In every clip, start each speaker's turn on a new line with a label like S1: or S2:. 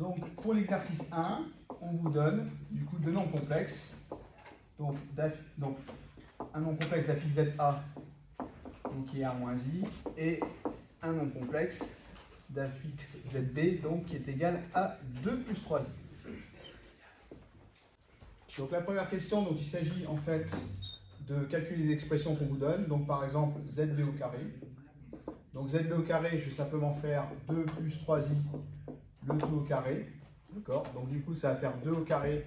S1: Donc pour l'exercice 1, on vous donne du coup deux nombres complexes. Donc un nombre complexe d'affixe ZA donc qui est A moins I et un nombre complexe d'affixe ZB donc qui est égal à 2 plus 3I. Donc la première question, donc il s'agit en fait de calculer les expressions qu'on vous donne. Donc par exemple ZB au carré. Donc ZB au carré, je vais simplement faire 2 plus 3I le tout au carré. D'accord. Donc du coup ça va faire 2 au carré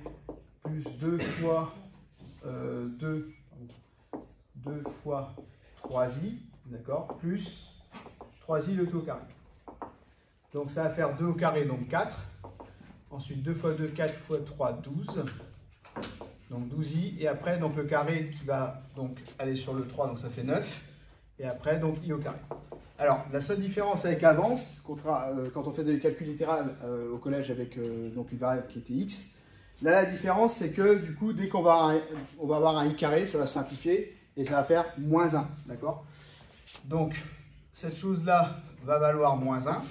S1: plus 2 fois 2 fois 3i, d'accord, plus 3i le tout au carré. Donc ça va faire 2 au carré, donc 4. Ensuite 2 fois 2, 4 fois 3, 12. Donc 12i. Et après, donc le carré qui va donc aller sur le 3, donc ça fait 9. Et après, donc i au carré. Alors, la seule différence avec avant, quand on fait des calculs littérales au collège avec donc une variable qui était x, là la différence c'est que du coup, dès qu'on va avoir un i carré, ça va simplifier et ça va faire moins 1. D'accord? Donc, cette chose-là va valoir moins 1.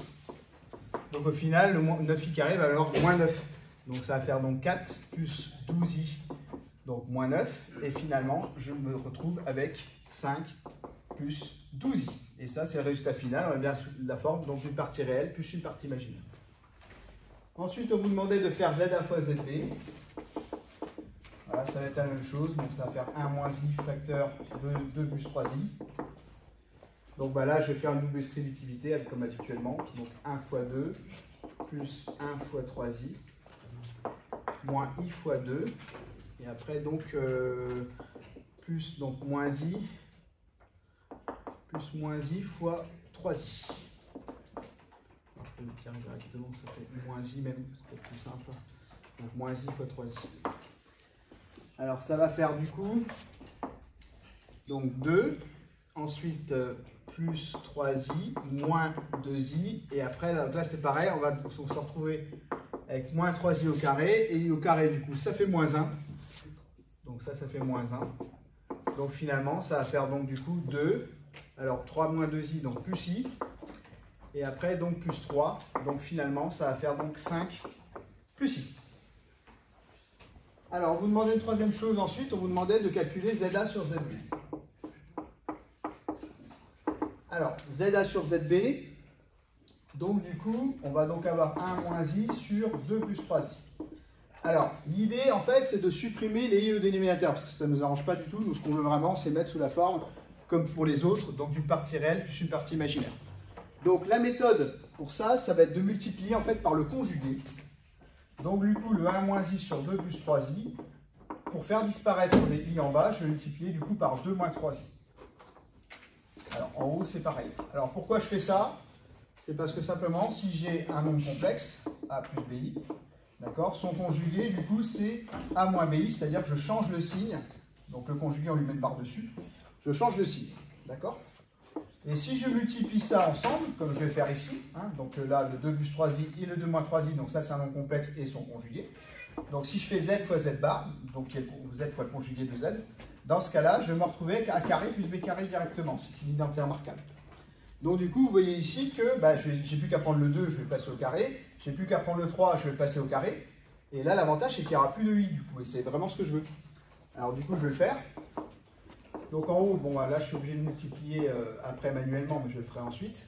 S1: Donc au final, le 9i carré va valoir moins 9. Donc ça va faire donc 4 plus 12i, donc moins 9. Et finalement, je me retrouve avec 5 plus 12i. Et ça, c'est le résultat final. On a bien la forme, donc une partie réelle plus une partie imaginaire. Ensuite, on vous demandait de faire ZA fois ZB. Voilà, ça va être la même chose. Donc ça va faire 1 moins i facteur de 2 plus 3i. Donc bah là, je vais faire une double distributivité comme habituellement. Donc 1 fois 2 plus 1 fois 3i moins i fois 2. Et après, donc, plus donc moins i plus moins i fois 3i. Alors, je peux le dire directement, ça fait moins i même, c'est peut-être plus simple. Donc moins i fois 3i. Alors ça va faire du coup donc 2, ensuite plus 3i, moins 2i, et après là c'est pareil, on va se retrouver avec moins 3i au carré, et i au carré du coup ça fait moins 1. Donc ça fait moins 1. Donc finalement ça va faire donc du coup 2. Alors 3 moins 2i, donc plus i. Et après donc plus 3. Donc finalement ça va faire donc 5 plus i. Alors on vous demandait une troisième chose ensuite, on vous demandait de calculer ZA sur ZB. Alors ZA sur ZB, donc du coup on va donc avoir 1 moins i sur 2 plus 3i. Alors l'idée en fait c'est de supprimer les i au dénominateur parce que ça ne nous arrange pas du tout. Nous ce qu'on veut vraiment c'est mettre sous la forme comme pour les autres, donc d'une partie réelle plus une partie imaginaire. Donc la méthode pour ça, ça va être de multiplier en fait par le conjugué. Donc du coup le 1 moins i sur 2 plus 3i, pour faire disparaître les i en bas, je vais multiplier du coup par 2 moins 3i. Alors en haut c'est pareil. Alors pourquoi je fais ça? C'est parce que simplement si j'ai un nombre complexe, a plus bi, d'accord, son conjugué du coup c'est a moins bi, c'est-à-dire que je change le signe. Donc le conjugué on lui met une barre dessus. Je change de signe, d'accord? Et si je multiplie ça ensemble, comme je vais faire ici, hein, donc là le 2 plus 3i et le 2 moins 3i, donc ça c'est un nombre complexe et son conjugué. Donc si je fais z fois z bar, donc z fois le conjugué de z, dans ce cas-là, je vais me retrouver avec a carré plus b carré directement. C'est une identité remarquable. Donc du coup, vous voyez ici que bah, j'ai plus qu'à prendre le 2, je vais passer au carré. J'ai plus qu'à prendre le 3, je vais passer au carré. Et là, l'avantage, c'est qu'il n'y aura plus de i du coup. Et c'est vraiment ce que je veux. Alors du coup, je vais le faire. Donc en haut, bon, là, je suis obligé de multiplier après manuellement, mais je le ferai ensuite.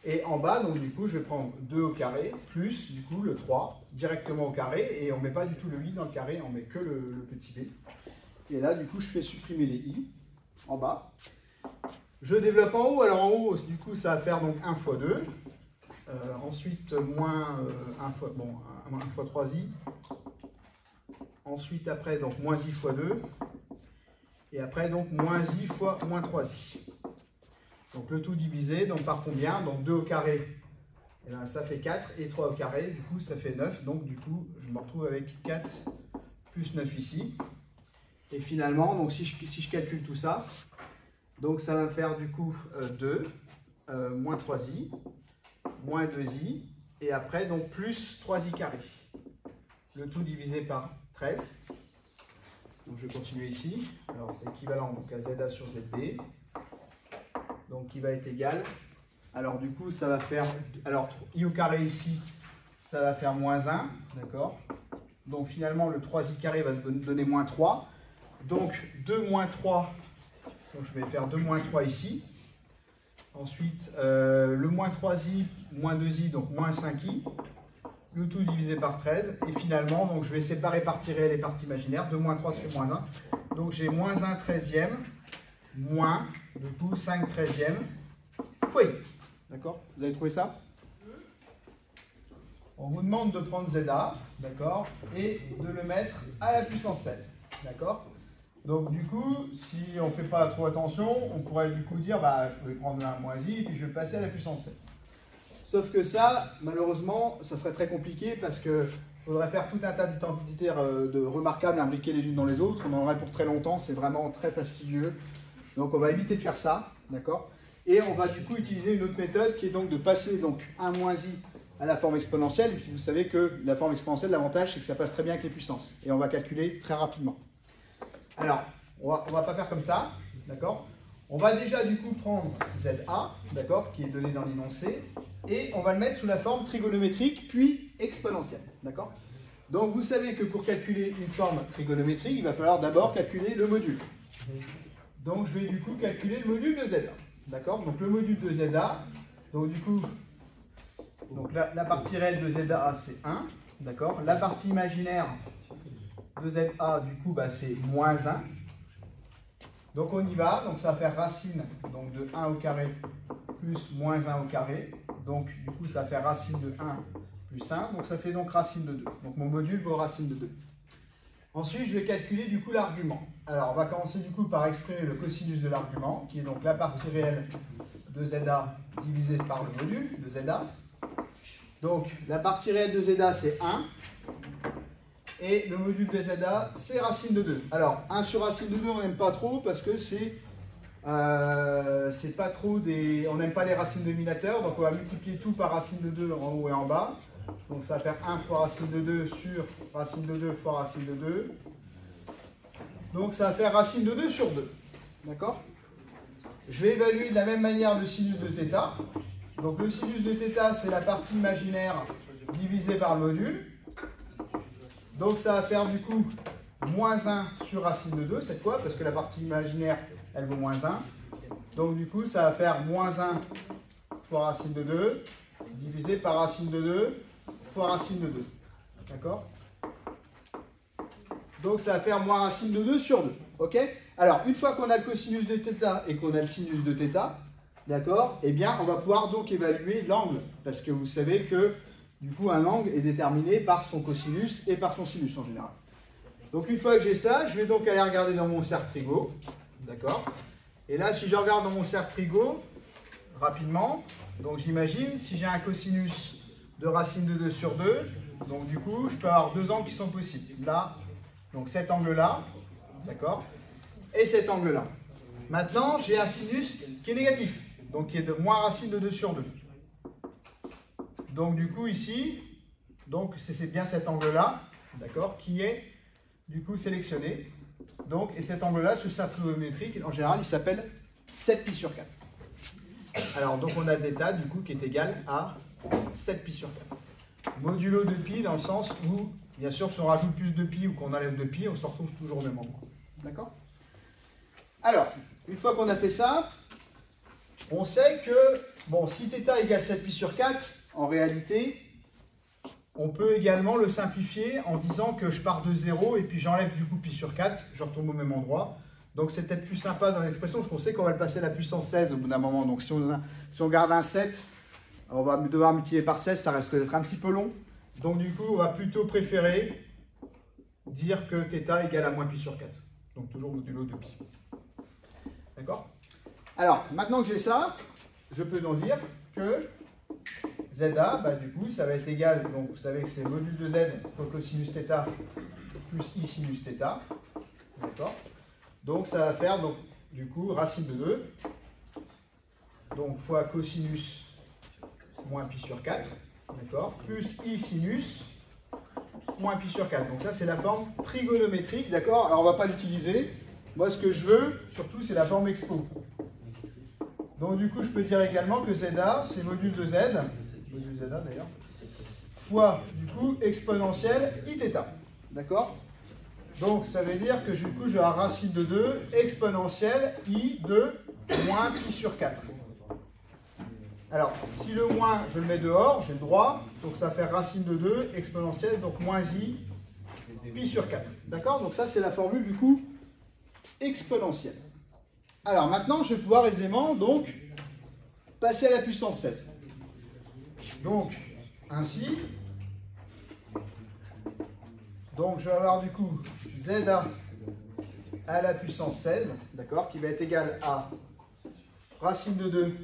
S1: Et en bas, donc du coup, je vais prendre 2 au carré, plus du coup le 3, directement au carré. Et on ne met pas du tout le i dans le carré, on met que le petit b. Et là, du coup, je fais supprimer les i en bas. Je développe en haut. Alors en haut, du coup, ça va faire donc 1 fois 2. Ensuite, moins 1 fois, bon, 1 fois 3i. Ensuite, après, donc moins i fois 2. Et après, donc moins i fois moins 3i. Donc le tout divisé, donc par combien? Donc 2 au carré, et bien, ça fait 4. Et 3 au carré, du coup, ça fait 9. Donc du coup, je me retrouve avec 4 plus 9 ici. Et finalement, donc si je calcule tout ça, donc ça va me faire du coup 2, moins 3i, moins 2i, et après donc plus 3i carré. Le tout divisé par 13. Donc je vais continuer ici. Alors c'est équivalent donc à ZA sur ZB. Donc qui va être égal. Alors du coup ça va faire, alors i au carré ici, ça va faire moins 1, d'accord? Donc finalement, le 3i carré va donner moins 3. Donc 2 moins 3, donc je vais faire 2 moins 3 ici. Ensuite, le moins 3i, moins 2i, donc moins 5i. Le tout divisé par 13. Et finalement, donc, je vais séparer partie réelle et partie imaginaire. 2 moins 3, ça fait moins 1. Donc j'ai moins 1 treizième, moins, du coup, 5 treizièmes. Oui. D'accord? Vous avez trouvé ça? On vous demande de prendre ZA, d'accord, et de le mettre à la puissance 16. D'accord? Donc du coup, si on ne fait pas trop attention, on pourrait du coup dire, bah, je peux prendre un moins i, et puis je vais le passer à la puissance 16. Sauf que ça, malheureusement, ça serait très compliqué parce qu'il faudrait faire tout un tas d'identitaires remarquables imbriqués les unes dans les autres. On en aurait pour très longtemps, c'est vraiment très fastidieux. Donc on va éviter de faire ça, d'accord? Et on va du coup utiliser une autre méthode qui est donc de passer donc 1 moins i à la forme exponentielle. Et puis vous savez que la forme exponentielle, l'avantage c'est que ça passe très bien avec les puissances. Et on va calculer très rapidement. Alors, on va pas faire comme ça, d'accord? On va déjà du coup prendre ZA, d'accord, qui est donné dans l'énoncé, et on va le mettre sous la forme trigonométrique puis exponentielle, d'accord? Donc vous savez que pour calculer une forme trigonométrique, il va falloir d'abord calculer le module. Donc je vais du coup calculer le module de ZA, d'accord? Donc le module de ZA, donc du coup, donc la partie réelle de ZA c'est 1, d'accord? La partie imaginaire de ZA, du coup, bah, c'est moins 1. Donc on y va, donc ça va faire racine donc, de 1 au carré plus moins 1 au carré. Donc du coup, ça va faire racine de 1 plus 1. Donc ça fait donc racine de 2. Donc mon module vaut racine de 2. Ensuite, je vais calculer du coup l'argument. Alors on va commencer du coup par exprimer le cosinus de l'argument, qui est donc la partie réelle de ZA divisée par le module de ZA. Donc la partie réelle de ZA, c'est 1. Et le module de ZA, c'est racine de 2. Alors, 1 sur racine de 2, on n'aime pas trop parce que c'est pas trop des... On n'aime pas les racines dominateurs, donc on va multiplier tout par racine de 2 en haut et en bas. Donc ça va faire 1 fois racine de 2 sur racine de 2 fois racine de 2. Donc ça va faire racine de 2 sur 2. D'accord? Je vais évaluer de la même manière le sinus de θ. Donc le sinus de θ, c'est la partie imaginaire divisée par le module. Donc ça va faire du coup moins 1 sur racine de 2 cette fois, parce que la partie imaginaire, elle vaut moins 1. Donc du coup, ça va faire moins 1 fois racine de 2, divisé par racine de 2 fois racine de 2. D'accord? Donc ça va faire moins racine de 2 sur 2. Ok? Alors, une fois qu'on a le cosinus de θ et qu'on a le sinus de θ, d'accord? Eh bien, on va pouvoir donc évaluer l'angle, parce que vous savez que du coup, un angle est déterminé par son cosinus et par son sinus en général. Donc, une fois que j'ai ça, je vais donc aller regarder dans mon cercle trigo. D'accord? Et là, si je regarde dans mon cercle trigo, rapidement, donc j'imagine, si j'ai un cosinus de racine de 2 sur 2, donc du coup, je peux avoir deux angles qui sont possibles. Là, donc cet angle-là, d'accord? Et cet angle-là. Maintenant, j'ai un sinus qui est négatif, donc qui est de moins racine de 2 sur 2. Donc du coup ici, donc c'est bien cet angle-là, d'accord, qui est du coup sélectionné. Donc, et cet angle-là, ce cercle trigonométrique, en général, il s'appelle 7π sur 4. Alors donc on a θ du coup qui est égal à 7π sur 4. Modulo de π dans le sens où, bien sûr, si on rajoute plus de π ou qu'on enlève de π, on se retrouve toujours au même endroit. D'accord? Alors, une fois qu'on a fait ça, on sait que, bon, si θ égale 7π sur 4, en réalité, on peut également le simplifier en disant que je pars de 0 et puis j'enlève du coup π sur 4, je retombe au même endroit. Donc c'est peut-être plus sympa dans l'expression parce qu'on sait qu'on va le passer à la puissance 16 au bout d'un moment. Donc si on garde un 7, on va devoir multiplier par 16, ça risque d'être un petit peu long. Donc du coup, on va plutôt préférer dire que θ égale à moins π sur 4. Donc toujours modulo de π. D'accord? Alors, maintenant que j'ai ça, je peux donc dire que ZA, bah, du coup, ça va être égal, donc vous savez que c'est module de Z fois cosinus θ plus I sinus θ. D'accord? Donc ça va faire, donc, du coup, racine de 2, donc fois cosinus moins π sur 4, d'accord, plus I sinus moins π sur 4. Donc ça, c'est la forme trigonométrique, d'accord? Alors on ne va pas l'utiliser. Moi, ce que je veux, surtout, c'est la forme expo. Donc du coup, je peux dire également que ZA, c'est module de Z, module ZA d'ailleurs, fois, du coup, exponentielle iθ. D'accord? Donc, ça veut dire que du coup, je vais avoir racine de 2 exponentielle i de moins pi sur 4. Alors, si le moins, je le mets dehors, j'ai le droit. Donc, ça fait racine de 2 exponentielle, donc moins i pi sur 4. D'accord? Donc, ça, c'est la formule, du coup, exponentielle. Alors, maintenant, je vais pouvoir aisément, donc, passer à la puissance 16. Donc, ainsi, donc je vais avoir du coup ZA à la puissance 16, d'accord, qui va être égal à racine de 2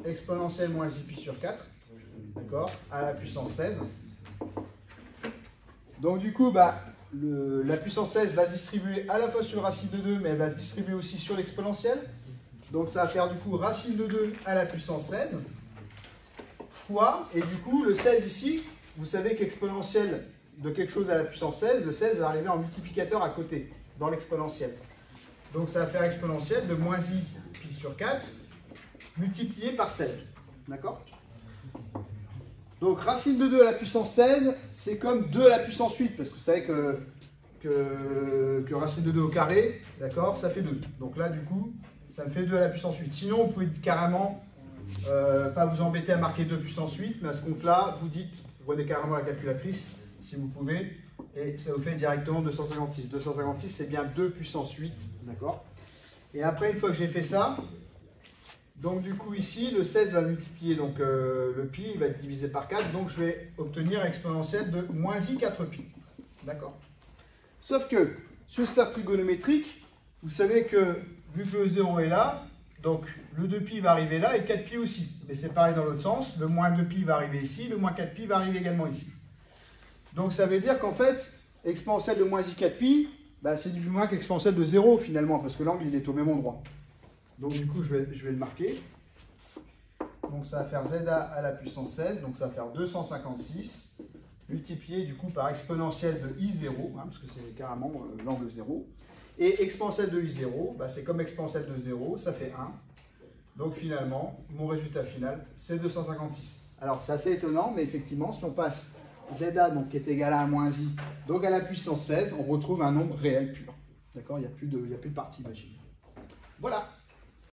S1: exponentielle moins i pi sur 4, d'accord, à la puissance 16. Donc du coup, la puissance 16 va se distribuer à la fois sur racine de 2, mais elle va se distribuer aussi sur l'exponentielle. Donc ça va faire du coup racine de 2 à la puissance 16 fois, et du coup le 16 ici, vous savez qu'exponentielle de quelque chose à la puissance 16, le 16 va arriver en multiplicateur à côté, dans l'exponentielle. Donc ça va faire exponentielle de moins i pi sur 4 multiplié par 16. D'accord? Donc racine de 2 à la puissance 16, c'est comme 2 à la puissance 8, parce que vous savez que racine de 2 au carré, d'accord, ça fait 2. Donc là, du coup, ça me fait 2 à la puissance 8. Sinon, vous pouvez carrément pas vous embêter à marquer 2 puissance 8, mais à ce compte-là, vous prenez carrément la calculatrice, si vous pouvez, et ça vous fait directement 256. 256, c'est bien 2 puissance 8, d'accord? Et après, une fois que j'ai fait ça, donc du coup ici, le 16 va multiplier, donc le pi, il va être divisé par 4, donc je vais obtenir exponentielle de moins i 4pi, d'accord? Sauf que, sur cette trigonométrique, vous savez que, vu que le 0 est là, donc le 2pi va arriver là et le 4pi aussi. Mais c'est pareil dans l'autre sens, le moins 2pi va arriver ici, le moins 4pi va arriver également ici. Donc ça veut dire qu'en fait, exponentielle de moins i 4pi, c'est du moins qu'exponentielle de 0 finalement, parce que l'angle il est au même endroit. Donc du coup je vais le marquer. Donc ça va faire ZA à la puissance 16, donc ça va faire 256, multiplié du coup par exponentielle de I0, parce que c'est carrément l'angle 0. Et exponentielle de I0, c'est comme exponentielle de 0, ça fait 1. Donc finalement, mon résultat final, c'est 256. Alors c'est assez étonnant, mais effectivement, si on passe ZA, donc, qui est égal à 1 moins I, donc à la puissance 16, on retrouve un nombre réel pur. D'accord? Il n'y a plus de partie imaginaire. Voilà.